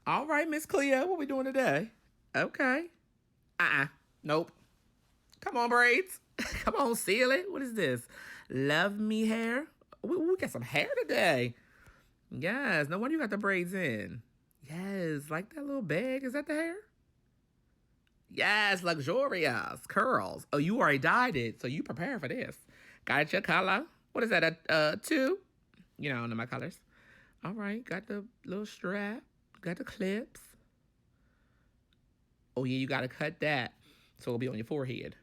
All right, Miss Cleo, what we doing today? Okay. Nope. Come on, braids. Come on, seal it. What is this? Love me hair. We got some hair today. Yes. No wonder you got the braids in. Yes. Like that little bag. Is that the hair? Yes. Luxurious. Curls. Oh, you already dyed it, so you prepare for this. Got your color. What is that? A 2? You know, I know my colors. All right. Got the little strap. Got the clips. Oh, yeah, you got to cut that so it'll be on your forehead.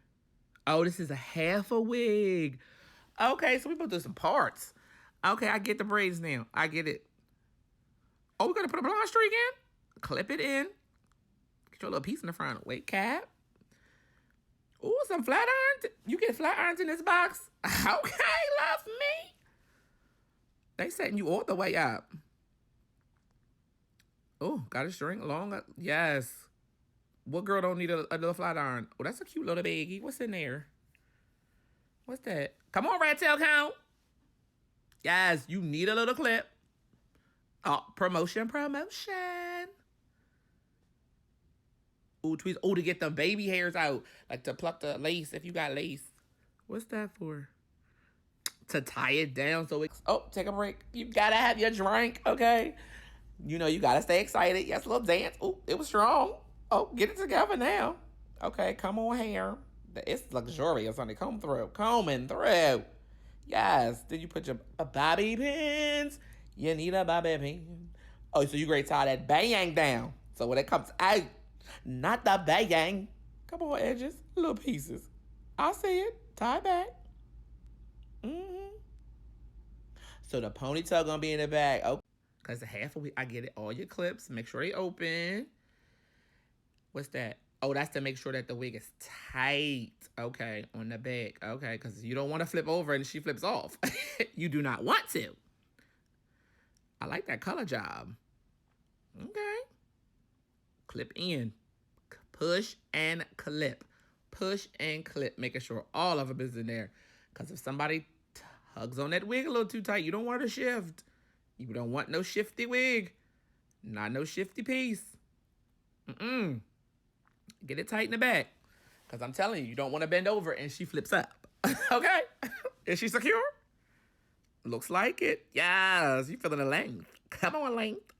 Oh, this is a half a wig. Okay, so we both do some parts. Okay, I get the braids now. I get it. Oh, we're going to put a blonde streak in? Clip it in. Get your little piece in the front. Wait, cap. Ooh, some flat irons. You get flat irons in this box? Okay, love me. They setting you all the way up. Oh, got a string long. Yes. What girl don't need a little flat iron? Oh, that's a cute little baggie. What's in there? What's that? Come on, rat tail count. Yes, you need a little clip. Oh, promotion. Ooh, tweeze. Oh, to get the baby hairs out. Like to pluck the lace if you got lace. What's that for? To tie it down so it's... Oh, take a break. You gotta have your drink, okay? You know, you gotta stay excited. Yes, a little dance. Oh, it was strong. Oh, get it together now. Okay, come on hair. It's luxurious, honey. Combing through. Yes. Then you put your bobby pins. You need a bobby pin. Oh, so you great tie that bang down. So when it comes out, not the bang. Come on, edges. Little pieces. I see it. Tie back. So the ponytail gonna be in the back. Oh, because the half a week, I get it. All your clips. Make sure they open. What's that? Oh, that's to make sure that the wig is tight. Okay, on the back. Okay, because you don't want to flip over and she flips off. You do not want to. I like that color job. Okay. Clip in. Push and clip. Push and clip. Making sure all of them is in there. Because if somebody tugs on that wig a little too tight, you don't want to shift. You don't want no shifty wig. Not no shifty piece. Get it tight in the back. Because I'm telling you, you don't want to bend over and she flips up. Okay? Is she secure? Looks like it. Yes. You feeling the length. Come on, length.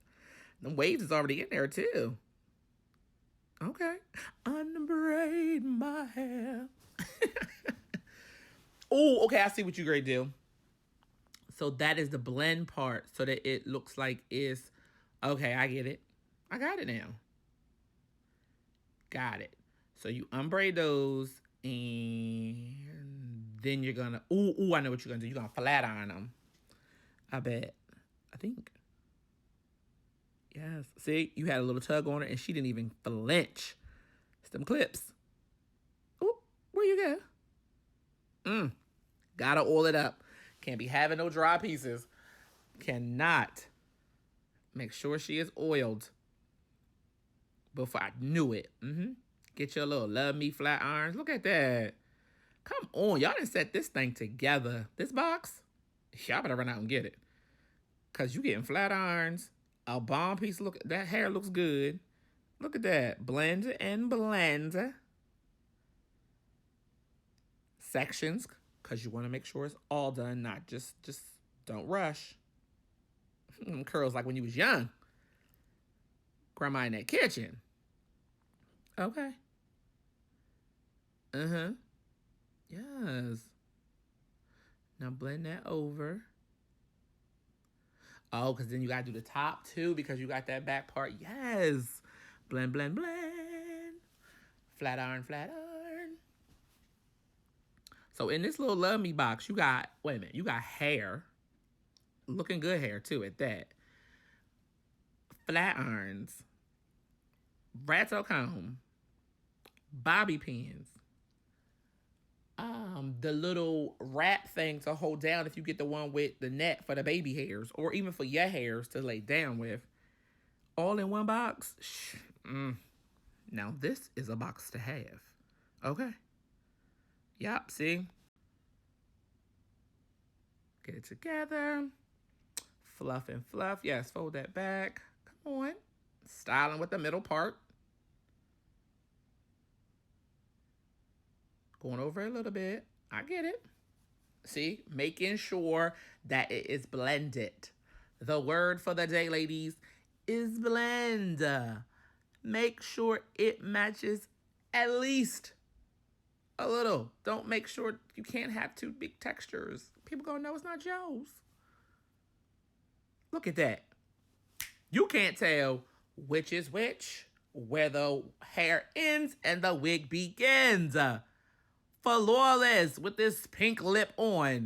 Them waves is already in there, too. Okay. Unbraid my hair. Oh, okay. I see what you great do. So that is the blend part so that it looks like it's... Okay, I get it. I got it now. Got it. So you unbraid those and then you're gonna... Ooh, I know what you're gonna do. You're gonna flat iron them. I bet. I think. Yes. See, you had a little tug on her and she didn't even flinch. It's them clips. Ooh, where you go? Gotta oil it up. Can't be having no dry pieces. Cannot. Make sure she is oiled. Before I knew it. Get your little Love Me flat irons. Look at that. Come on. Y'all done set this thing together. This box, y'all better run out and get it. Because you getting flat irons. A bomb piece. Look, that hair looks good. Look at that. Blend and blend. Sections. Because you want to make sure it's all done. Not just don't rush. Curls like when you was young. Grandma in that kitchen. Okay. Yes. Now blend that over. Oh, because then you got to do the top too because you got that back part. Yes. Blend, blend, blend. Flat iron, flat iron. So in this little Love Me box, you got, wait a minute, you got hair. Looking good hair too at that. Flat irons. Rattle comb. Bobby pins. The little wrap thing to hold down if you get the one with the net for the baby hairs or even for your hairs to lay down with. All in one box. Now this is a box to have. Okay. Yup, see? Get it together. Fluff and fluff. Yes, fold that back. Come on. Styling with the middle part. Going over a little bit. I get it. See, making sure that it is blended. The word for the day, ladies, is blend. Make sure it matches at least a little. Don't make sure you can't have two big textures. People gonna know it's not yours. Look at that. You can't tell which is which, where the hair ends and the wig begins. Flawless with this pink lip on.